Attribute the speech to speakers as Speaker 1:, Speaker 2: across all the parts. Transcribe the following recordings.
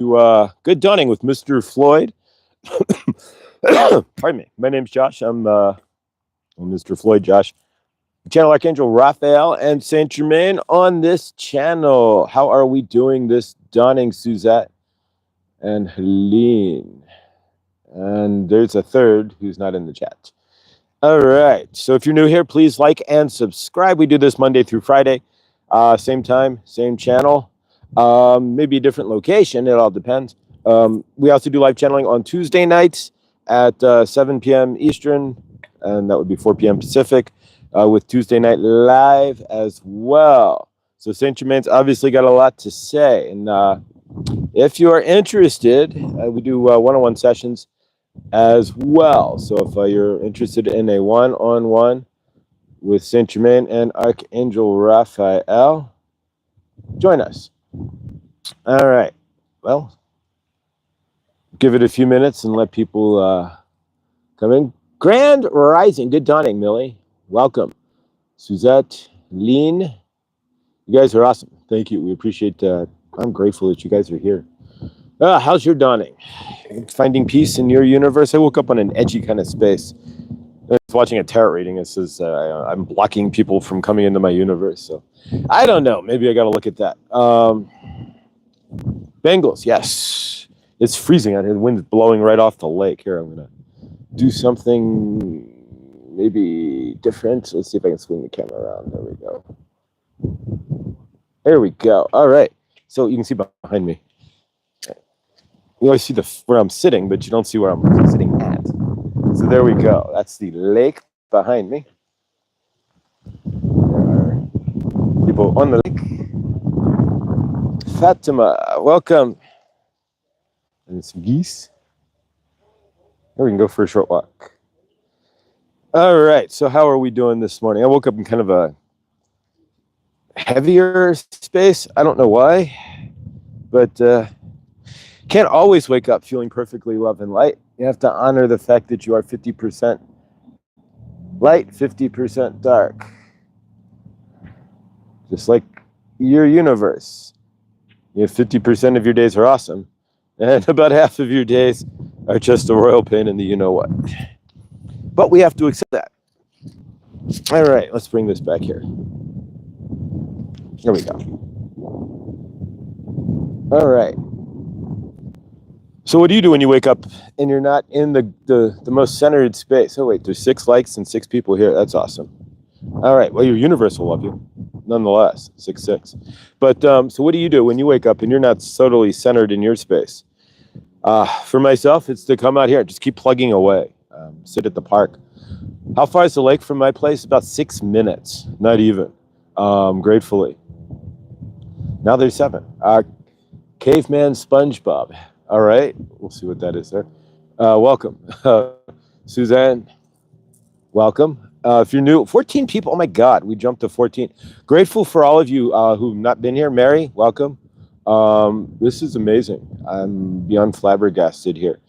Speaker 1: Good Dawning with Mr. Floyd. Pardon me. My name's Josh. I'm Mr. Floyd, Josh. Channel Archangel Raphael and Saint Germain on this channel. How are we doing this dawning, Suzette and Helene? And there's a third who's not in the chat. All right. So if you're new here, please like and subscribe. We do this Monday through Friday. Same time, same channel. Maybe a different location. It all depends. We also do live channeling on Tuesday nights at 7 p.m. Eastern, and that would be 4 p.m. Pacific, with Tuesday night live as well. So St. Germain's obviously got a lot to say. And if you are interested, we do one-on-one sessions as well. So if you're interested in a one-on-one with St. Germain and Archangel Raphael, join us. All right. Well, give it a few minutes and let people come in. Grand Rising. Good dawning, Millie. Welcome. Suzette, Lean. You guys are awesome. Thank you. We appreciate I'm grateful that you guys are here. How's your dawning? Finding peace in your universe? I woke up on an edgy kind of space. I was watching a tarot reading. It says I'm blocking people from coming into my universe. So I don't know. Maybe I got to look at that. Bengals, yes. It's freezing out here. The wind's blowing right off the lake. Here, I'm going to do something maybe different. Let's see if I can swing the camera around. There we go. There we go. All right. So you can see behind me. You always see where I'm sitting, but you don't see where I'm sitting at. So there we go. That's the lake behind me. There are people on the lake. Fatima, welcome. And some geese. Here we can go for a short walk. All right. So how are we doing this morning? I woke up in kind of a heavier space. I don't know why, but can't always wake up feeling perfectly love and light. You have to honor the fact that you are 50% light, 50% dark. Just like your universe. You have 50% of your days are awesome, and about half of your days are just a royal pain in the you-know-what. But we have to accept that. All right, let's bring this back here. Here we go. All right. So what do you do when you wake up and you're not in the most centered space? Oh, wait, there's 6 likes and 6 people here. That's awesome. All right. Well, your universe will love you, nonetheless, 6-6. But so what do you do when you wake up and you're not totally centered in your space? For myself, it's to come out here, just keep plugging away, sit at the park. How far is the lake from my place? About 6 minutes, not even, gratefully. Now there's 7. Caveman SpongeBob. All right, we'll see what that is there. Welcome. Suzanne, welcome. If you're new, 14 people. Oh, my God, we jumped to 14. Grateful for all of you who've not been here. Mary, welcome. This is amazing. I'm beyond flabbergasted here.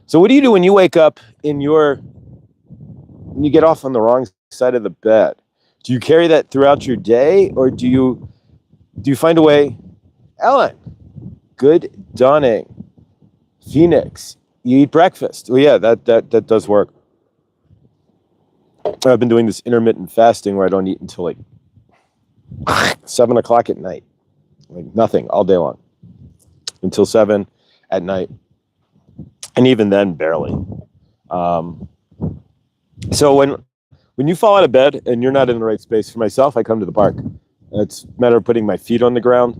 Speaker 1: So what do you do when you wake up when you get off on the wrong side of the bed? Do you carry that throughout your day, or do you find a way? Ellen, good dawning. Phoenix, you eat breakfast. Well, yeah, that does work. I've been doing this intermittent fasting where I don't eat until like 7 o'clock at night. Like nothing all day long. Until 7 at night. And even then, barely. So when you fall out of bed and you're not in the right space, for myself, I come to the park. It's a matter of putting my feet on the ground.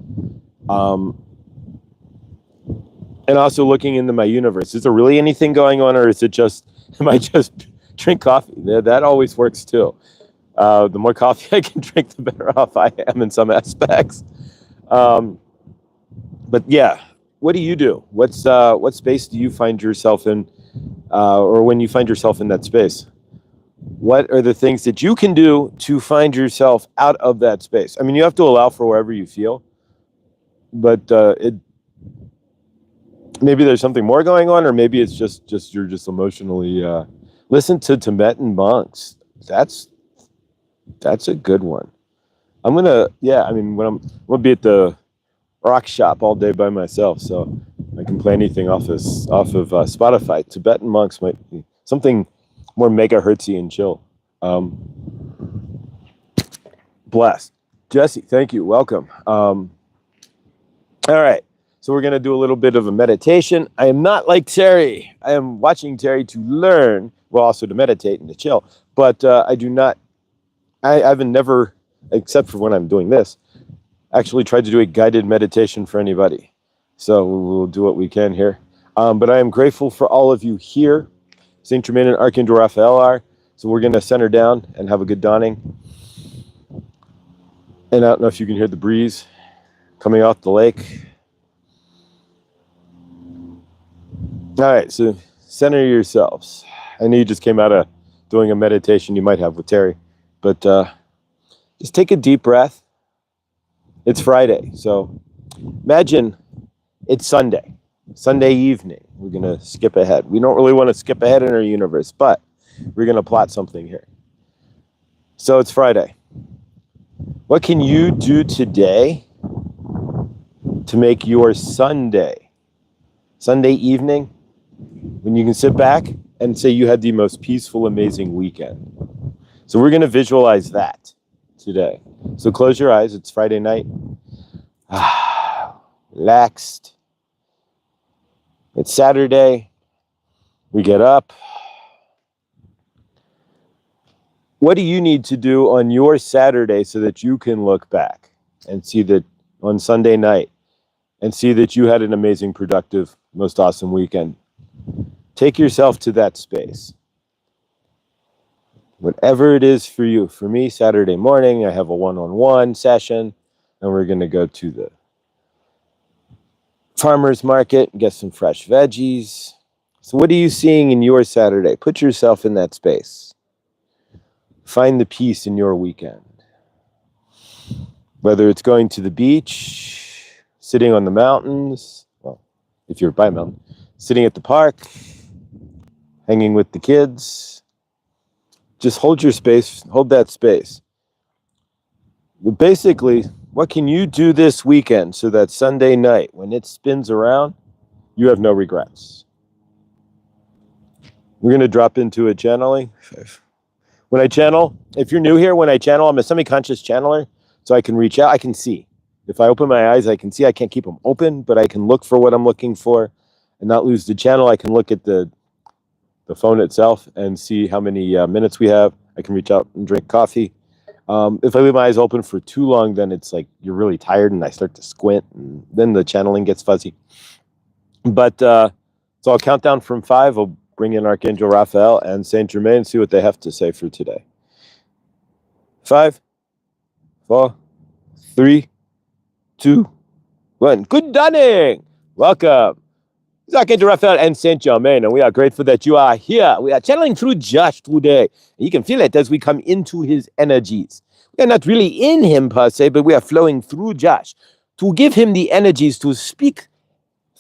Speaker 1: And also looking into my universe. Is there really anything going on, or is it just, am I just drink coffee? That always works too. The more coffee I can drink, the better off I am in some aspects. But yeah, what do you do? What space do you find yourself in, or when you find yourself in that space? What are the things that you can do to find yourself out of that space? I mean, you have to allow for wherever you feel, but maybe there's something more going on, or maybe it's just you're just emotionally. Listen to Tibetan monks. That's a good one. when I'm gonna be at the rock shop all day by myself. So I can play anything off of Spotify. Tibetan monks might be something more megahertzy and chill. Blessed. Jesse, thank you. Welcome. All right. So we're going to do a little bit of a meditation. I am not like Terry. I am watching Terry to learn, well, also to meditate and to chill. But I do not, I haven't never, except for when I'm doing this, actually tried to do a guided meditation for anybody. So we'll do what we can here. But I am grateful for all of you here. St. Germain and Archangel Raphael are. So we're going to center down and have a good dawning. And I don't know if you can hear the breeze coming off the lake. All right, so center yourselves. I know you just came out of doing a meditation you might have with Terry, but just take a deep breath. It's Friday, so imagine it's Sunday evening. We're going to skip ahead. We don't really want to skip ahead in our universe, but we're going to plot something here. So it's Friday. What can you do today to make your Sunday evening, when you can sit back and say you had the most peaceful, amazing weekend? So we're going to visualize that today. So close your eyes. It's Friday night. Relaxed. It's Saturday. We get up. What do you need to do on your Saturday so that you can look back and see that on Sunday night and see that you had an amazing, productive, most awesome weekend? Take yourself to that space. Whatever it is for you. For me, Saturday morning, I have a one-on-one session, and we're going to go to the farmer's market and get some fresh veggies. So what are you seeing in your Saturday? Put yourself in that space. Find the peace in your weekend. Whether it's going to the beach, sitting on the mountains, well, if you're by a mountain, sitting at the park, hanging with the kids, just hold your space, hold that space. But basically, what can you do this weekend so that Sunday night, when it spins around, you have no regrets? We're going to drop into a channeling. When I channel, if you're new here, when I channel, I'm a semi-conscious channeler, so I can reach out, I can see. If I open my eyes, I can see. I can't keep them open, but I can look for what I'm looking for and not lose the channel. I can look at the phone itself and see how many minutes we have. I can reach out and drink coffee. If I leave my eyes open for too long, then it's like you're really tired and I start to squint, and then the channeling gets fuzzy. But so I'll count down from 5. I'll bring in Archangel Raphael and St. Germain and see what they have to say for today. 5, 4, 3, 2, 1. Good dawning. Welcome. It's Archangel Raphael and St. Germain, and we are grateful that you are here. We are channeling through Josh today. You can feel it as we come into his energies. We are not really in him per se, but we are flowing through Josh to give him the energies to speak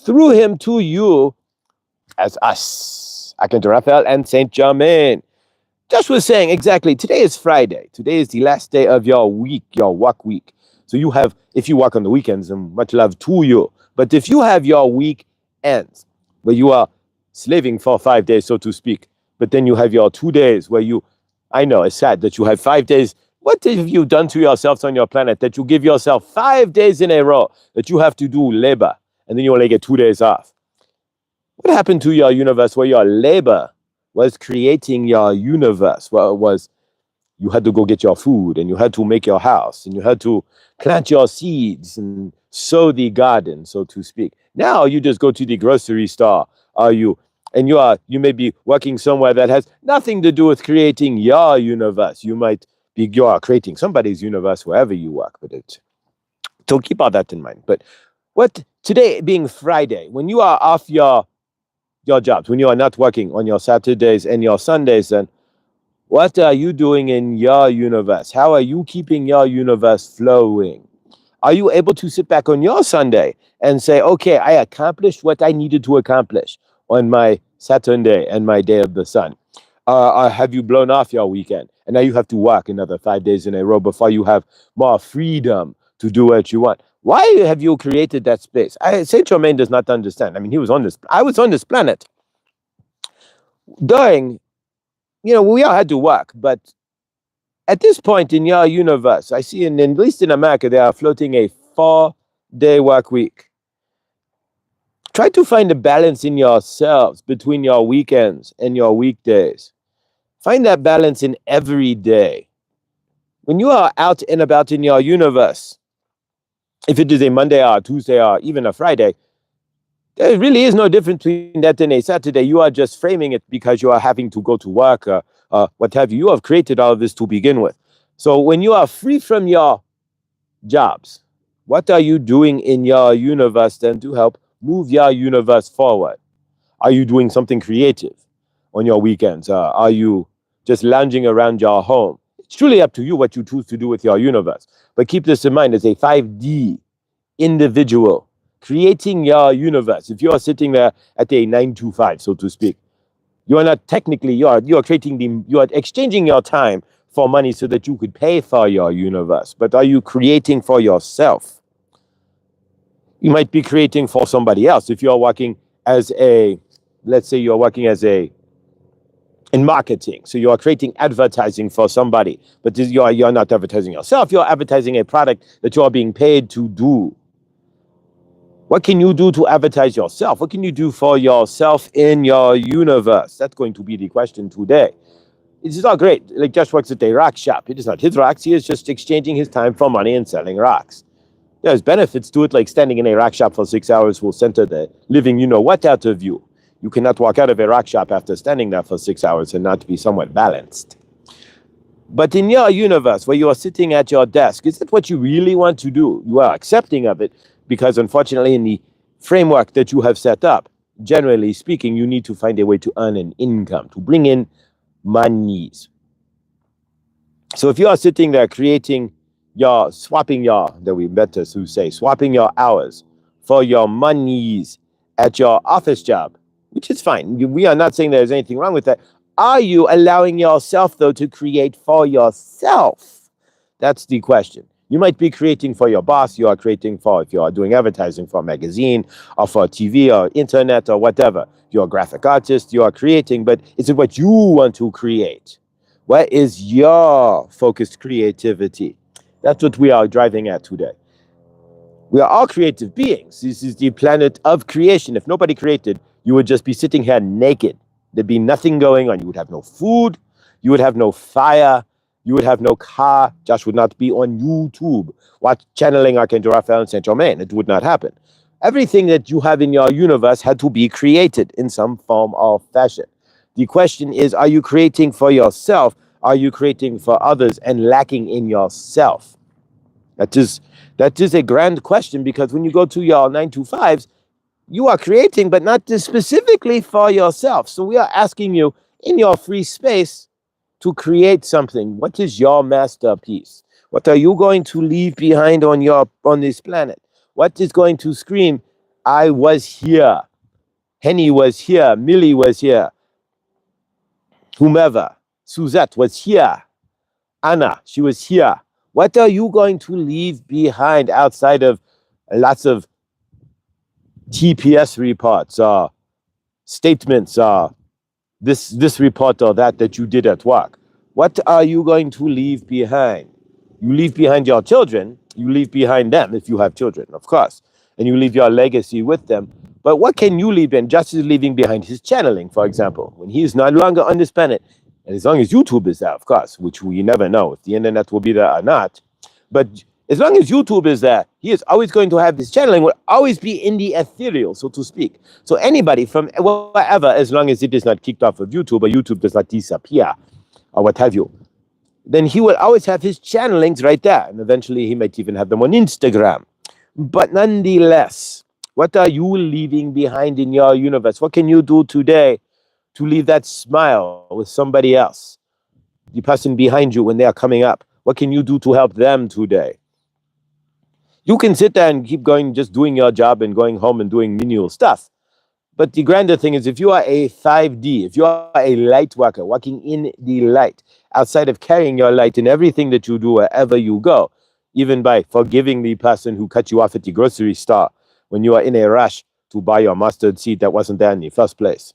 Speaker 1: through him to you as us. Archangel Raphael and St. Germain. Josh was saying exactly, today is Friday. Today is the last day of your week, your work week. So you have, if you work on the weekends, and much love to you. But if you have your week ends, where you are slaving for 5 days, so to speak, but then you have your 2 days where you, I know it's sad that you have 5 days. What have you done to yourselves on your planet that you give yourself 5 days in a row that you have to do labor, and then you only get 2 days off? What happened to your universe where your labor was creating your universe? Well, it was you had to go get your food, and you had to make your house, and you had to plant your seeds and sow the garden, so to speak. Now you just go to the grocery store, you may be working somewhere that has nothing to do with creating your universe. You are creating somebody's universe wherever you work, but so keep all that in mind. But what today being Friday, when you are off your jobs, when you are not working on your Saturdays and your Sundays, then what are you doing in your universe? How are you keeping your universe flowing? Are you able to sit back on your Sunday and say, okay, I accomplished what I needed to accomplish on my Saturday and my day of the sun? Or have you blown off your weekend and now you have to work another 5 days in a row before you have more freedom to do what you want? Why have you created that space? Saint Germain does not understand. I mean, I was on this planet during, we all had to work, but at this point in your universe, I see, at least in America, they are floating a 4-day work week. Try to find a balance in yourselves between your weekends and your weekdays. Find that balance in every day. When you are out and about in your universe, if it is a Monday or a Tuesday or even a Friday, there really is no difference between that and a Saturday. You are just framing it because you are having to go to work or what have you. You have created all of this to begin with. So when you are free from your jobs, what are you doing in your universe then to help move your universe forward? Are you doing something creative on your weekends? Are you just lounging around your home? It's truly up to you what you choose to do with your universe. But keep this in mind, as a 5D individual, creating your universe. If you are sitting there at a 9 to 5, so to speak, you are not technically, you are exchanging your time for money so that you could pay for your universe. But are you creating for yourself? You might be creating for somebody else. If you're working as let's say you're working in marketing, so you are creating advertising for somebody, but you're not advertising yourself. You're advertising a product that you are being paid to do. What can you do to advertise yourself? What can you do for yourself in your universe? That's going to be the question today. It's not great. Like Josh works at a rock shop. It is not his rocks. He is just exchanging his time for money and selling rocks. There's benefits to it, like standing in a rock shop for 6 hours will center the living you-know-what out of you. You cannot walk out of a rock shop after standing there for 6 hours and not be somewhat balanced. But in your universe, where you are sitting at your desk, is that what you really want to do? You are accepting of it because, unfortunately, in the framework that you have set up, generally speaking, you need to find a way to earn an income, to bring in monies. So if you are sitting there swapping your hours for your monies at your office job, which is fine. We are not saying there's anything wrong with that. Are you allowing yourself, though, to create for yourself? That's the question. You might be creating for your boss. You are creating for, if you are doing advertising for a magazine or for TV or internet or whatever. You're a graphic artist. You are creating, but is it what you want to create? What is your focused creativity? That's what we are driving at today. We are all creative beings. This is the planet of creation. If nobody created, you would just be sitting here naked. There'd be nothing going on. You would have no food. You would have no fire. You would have no car. Josh would not be on YouTube channeling Archangel Raphael and Saint Germain. It would not happen. Everything that you have in your universe had to be created in some form or fashion. The question is, are you creating for yourself? Are you creating for others and lacking in yourself? That is a grand question, because when you go to your 9 to 5s, you are creating, but not specifically for yourself. So we are asking you in your free space to create something. What is your masterpiece? What are you going to leave behind on this planet? What is going to scream, I was here, Henny was here, Millie was here, whomever, Suzette was here, Anna, she was here. What are you going to leave behind outside of lots of TPS reports or statements or this report or that you did at work? What are you going to leave behind? You leave behind your children. You leave behind them if you have children, of course. And you leave your legacy with them. But what can you leave behind? Just as leaving behind his channeling, for example, when he is no longer on this planet. And as long as YouTube is there, of course, which we never know if the internet will be there or not. But as long as YouTube is there, he is always going to have this channeling, will always be in the ethereal, so to speak. So anybody from wherever, as long as it is not kicked off of YouTube or YouTube does not disappear or what have you, then he will always have his channelings right there. And eventually he might even have them on Instagram. But nonetheless, what are you leaving behind in your universe? What can you do today to leave that smile with somebody else? The person behind you when they are coming up. What can you do to help them today? You can sit there and keep going, just doing your job and going home and doing menial stuff. But the grander thing is, if you are a 5D, if you are a light worker, walking in the light, outside of carrying your light in everything that you do, wherever you go, even by forgiving the person who cut you off at the grocery store when you are in a rush to buy your mustard seed that wasn't there in the first place?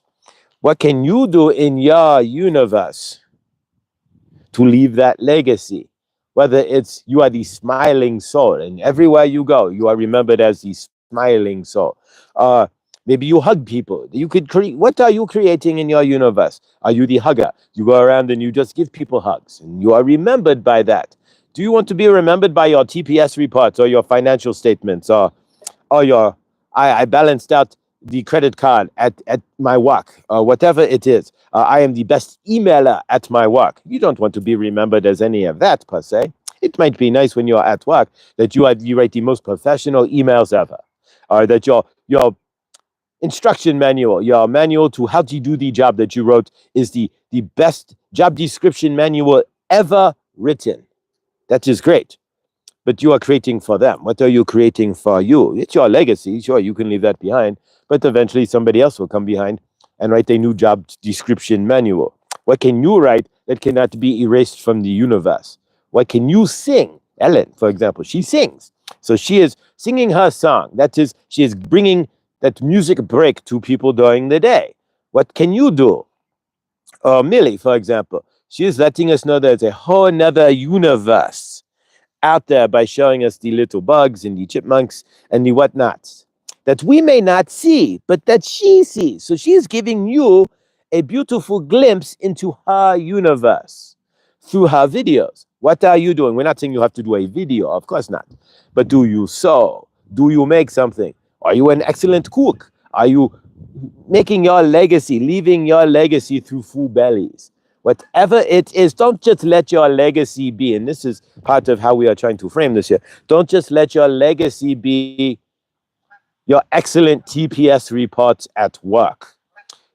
Speaker 1: What can you do in your universe to leave that legacy? Whether it's you are the smiling soul, and everywhere you go, you are remembered as the smiling soul. Maybe you hug people. You could create. What are you creating in your universe? Are you the hugger? You go around and you just give people hugs, and you are remembered by that. Do you want to be remembered by your TPS reports or your financial statements or your I balanced out the credit card at my work, whatever it is. I am the best emailer at my work. You don't want to be remembered as any of that per se. It might be nice when you're at work that you write the most professional emails ever, or that your instruction manual, your manual to how to do the job that you wrote is the best job description manual ever written. That is great. But you are creating for them. What are you creating for you? It's your legacy. Sure, you can leave that behind, but eventually somebody else will come behind and write a new job description manual. What can you write that cannot be erased from the universe? What can you sing? Ellen, for example, she sings. So she is singing her song. That is, she is bringing that music break to people during the day. What can you do? Millie, for example, she is letting us know there's a whole nother universe out there by showing us the little bugs and the chipmunks and the whatnots that we may not see, but that she sees. So she is giving you a beautiful glimpse into her universe through her videos. What are you doing? We're not saying you have to do a video, of course not. But do you sew? Do you make something? Are you an excellent cook? Are you making your legacy, leaving your legacy through full bellies? Whatever it is, don't just let your legacy be, and this is part of how we are trying to frame this here. Don't just let your legacy be your excellent TPS reports at work,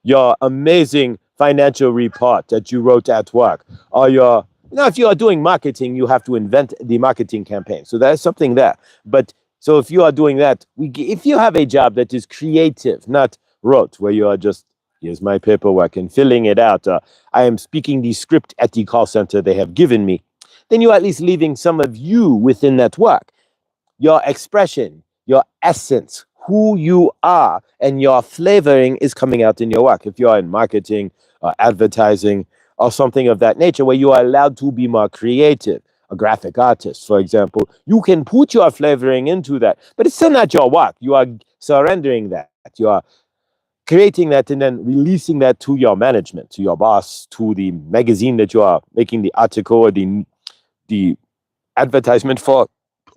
Speaker 1: your amazing financial report that you wrote at work, or your, if you are doing marketing, you have to invent the marketing campaign. So there's something there. But so if you are doing that, if you have a job that is creative, not rote, where you are just, here's my paperwork and filling it out, I am speaking the script at the call center they have given me, then you're at least leaving some of you within that work. Your expression, your essence, who you are, and your flavoring is coming out in your work. If you're in marketing or advertising or something of that nature, where you are allowed to be more creative, a graphic artist, for example, you can put your flavoring into that, but it's still not your work. You are surrendering that. You are creating that and then releasing that to your management, to your boss, to the magazine that you are making the article or the advertisement for,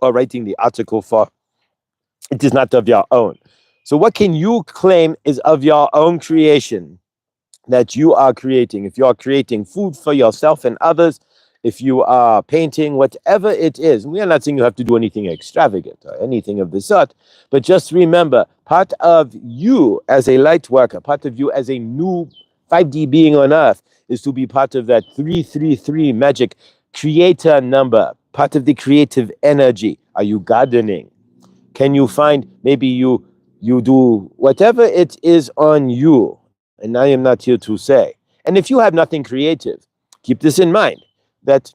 Speaker 1: or writing the article for. It is not of your own. So what can you claim is of your own creation that you are creating? If you are creating food for yourself and others, if you are painting, whatever it is, we are not saying you have to do anything extravagant or anything of the sort, but just remember, part of you as a light worker, part of you as a new 5D being on earth is to be part of that 333 magic creator number, part of the creative energy. Are you gardening? Can you find, maybe you do whatever it is on you, and I am not here to say. And if you have nothing creative, keep this in mind, that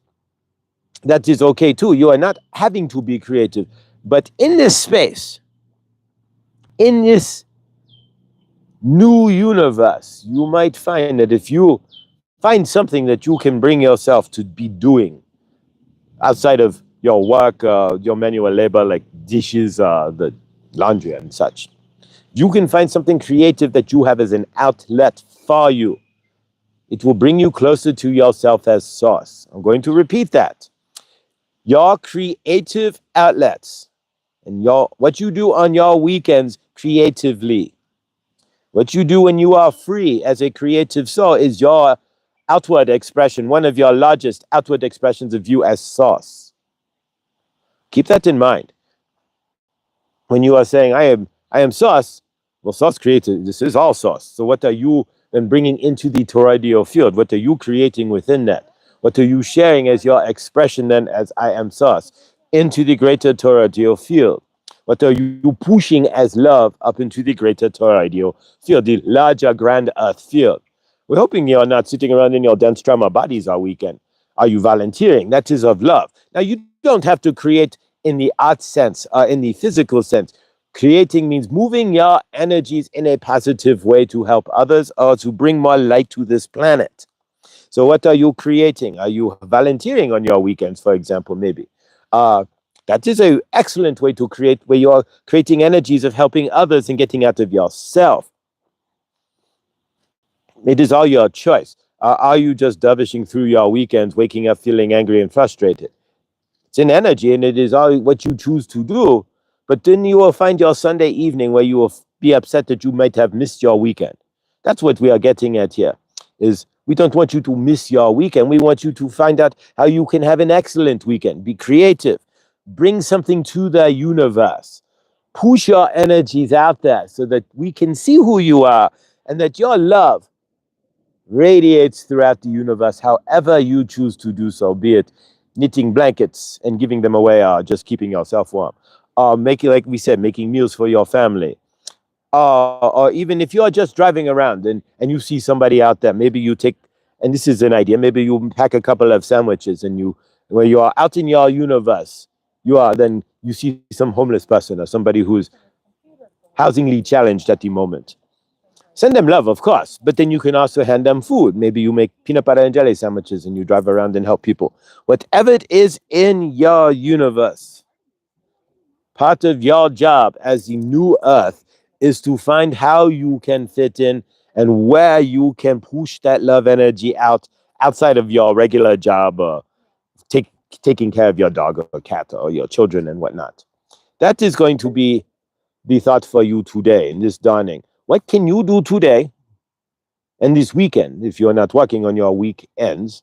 Speaker 1: is okay too. You are not having to be creative. But in this space, in this new universe, you might find that if you find something that you can bring yourself to be doing outside of your work, your manual labor, like dishes, the laundry and such, you can find something creative that you have as an outlet for you. It will bring you closer to yourself as source. I'm going to repeat that. Your creative outlets and what you do on your weekends creatively, what you do when you are free as a creative soul is your outward expression, one of your largest outward expressions of you as source. Keep that in mind. When you are saying, I am source, well, source creative, this is all source. So what are you then bringing into the toroidal field? What are you creating within that? What are you sharing as your expression then as I am source into the greater toroidal field? What are you pushing as love up into the greater toroidal field, the larger grand earth field? We're hoping you're not sitting around in your dance drama bodies all weekend. Are you volunteering? That is of love. Now, you don't have to create in the art sense, in the physical sense. Creating means moving your energies in a positive way to help others or to bring more light to this planet. So what are you creating? Are you volunteering on your weekends, for example, maybe? Uh, that is an excellent way to create, where you are creating energies of helping others and getting out of yourself. It is all your choice. Are you just dervishing through your weekends, waking up feeling angry and frustrated? It's an energy, and it is all what you choose to do. But then you will find your Sunday evening where you will be upset that you might have missed your weekend. That's what we are getting at here. Is we don't want you to miss your weekend. We want you to find out how you can have an excellent weekend. Be creative. Bring something to the universe. Push your energies out there so that we can see who you are and that your love radiates throughout the universe, however you choose to do so, be it knitting blankets and giving them away, or just keeping yourself warm, or making, like we said, making meals for your family, or even if you're just driving around and you see somebody out there, maybe you take, and this is an idea, maybe you pack a couple of sandwiches, and you, when you are out in your universe, then you see some homeless person or somebody who's housingly challenged at the moment. Send them love, of course, but then you can also hand them food. Maybe you make peanut butter and jelly sandwiches and you drive around and help people. Whatever it is in your universe, part of your job as the new earth is to find how you can fit in and where you can push that love energy out outside of your regular job, or taking care of your dog or cat or your children and whatnot. That is going to be the thought for you today in this dawning. What can you do today and this weekend, if you're not working on your weekends,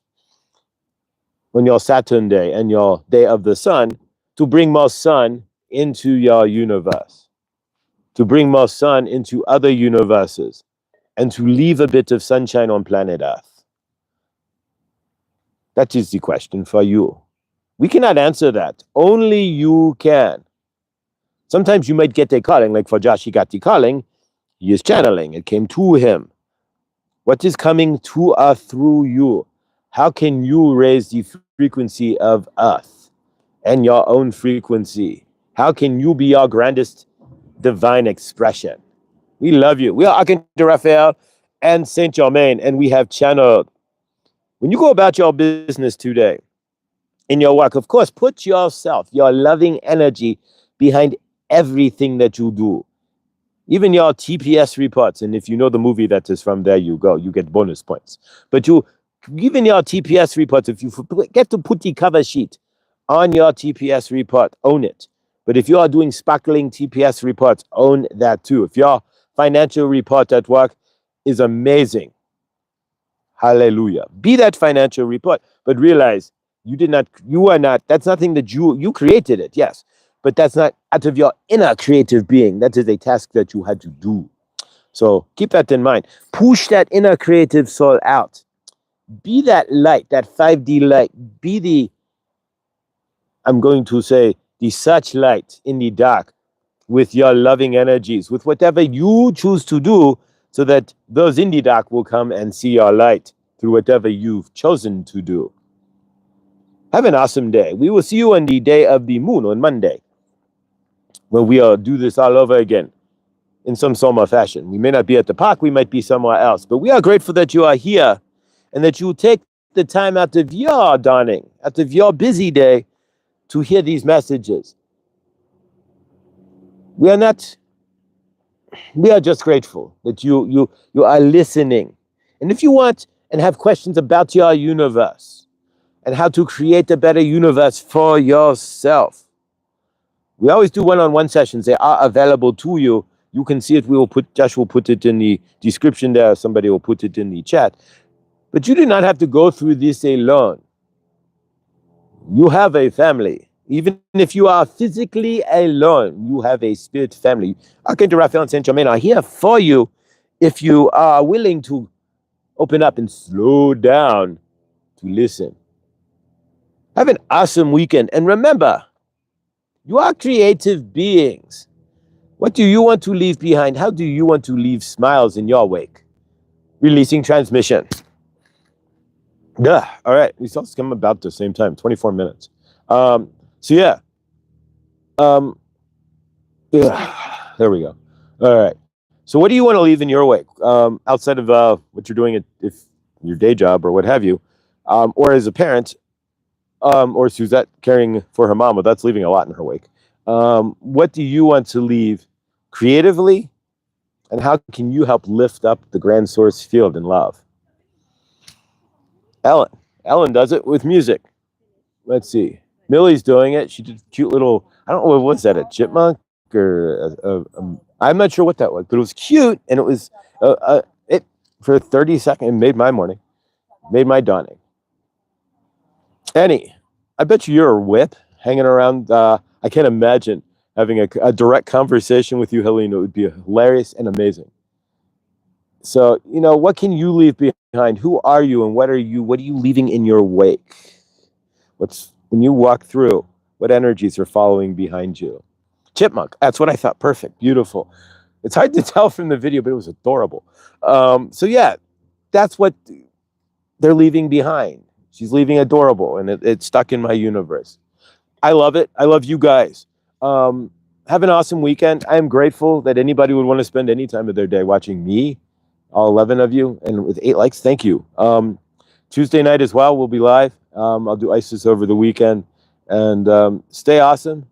Speaker 1: on your Saturn day and your day of the sun, to bring more sun into your universe, to bring more sun into other universes, and to leave a bit of sunshine on planet Earth? That is the question for you. We cannot answer that. Only you can. Sometimes you might get a calling, like for Josh, he got the calling. He is channeling. It came to him. What is coming to or through you? How can you raise the frequency of Earth and your own frequency? How can you be your grandest divine expression? We love you. We are Archangel Raphael and Saint Germain, and we have channeled. When you go about your business today, in your work, of course, put yourself, your loving energy behind everything that you do. Even your TPS reports, and if you know the movie that is from, there you go, you get bonus points. But even your TPS reports, if you get to put the cover sheet on your TPS report, own it. But if you are doing sparkling TPS reports, own that too. If your financial report at work is amazing, hallelujah, be that financial report, but realize you are not, that's nothing that you created it, yes, but that's not out of your inner creative being. That is a task that you had to do. So keep that in mind. Push that inner creative soul out. Be that light, that 5D light. Be the, I'm going to say, the searchlight in the dark with your loving energies, with whatever you choose to do, so that those in the dark will come and see your light through whatever you've chosen to do. Have an awesome day. We will see you on the day of the moon on Monday, when we'll do this all over again in some form or fashion. We may not be at the park, we might be somewhere else, but we are grateful that you are here and that you take the time out of your dawning, out of your busy day, to hear these messages. We are just grateful that you are listening. And if you want and have questions about your universe and how to create a better universe for yourself, we always do one-on-one sessions. They are available to you. You can see it. Josh will put it in the description there. Somebody will put it in the chat. But you do not have to go through this alone. You have a family. Even if you are physically alone, you have a spirit family. Archangel Raphael and Saint Germain are here for you if you are willing to open up and slow down to listen. Have an awesome weekend. And remember, you are creative beings. What do you want to leave behind? How do you want to leave smiles in your wake? Releasing transmission. All right, we saw this come about the same time, 24 minutes. So yeah, um, there we go. All right. So what do you want to leave in your wake, outside of what you're doing, if your day job or what have you, or as a parent, or Suzette caring for her mama? That's leaving a lot in her wake. What do you want to leave creatively, and how can you help lift up the grand source field in love? Ellen. Ellen does it with music. Let's see. Millie's doing it. She did a cute little, I don't know, what was that, a chipmunk or I'm not sure what that was, but it was cute, and it was it for 30 seconds. It made my morning, made my dawning. Annie, I bet you're a whip hanging around. I can't imagine having a direct conversation with you, Helena. It would be hilarious and amazing. So, what can you leave behind? Who are you, and what are you leaving in your wake? When you walk through, what energies are following behind you? Chipmunk. That's what I thought. Perfect. Beautiful. It's hard to tell from the video, but it was adorable. So yeah, that's what they're leaving behind. She's leaving adorable, and it's stuck in my universe. I love it. I love you guys. Have an awesome weekend. I am grateful that anybody would want to spend any time of their day watching me, all 11 of you, and with 8 likes. Thank you. Tuesday night as well, we'll be live. I'll do ISIS over the weekend. And stay awesome.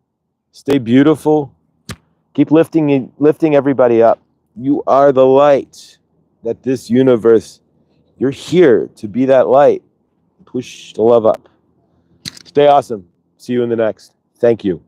Speaker 1: Stay beautiful. Keep lifting everybody up. You are the light that this universe, you're here to be that light. Push the love up. Stay awesome. See you in the next. Thank you.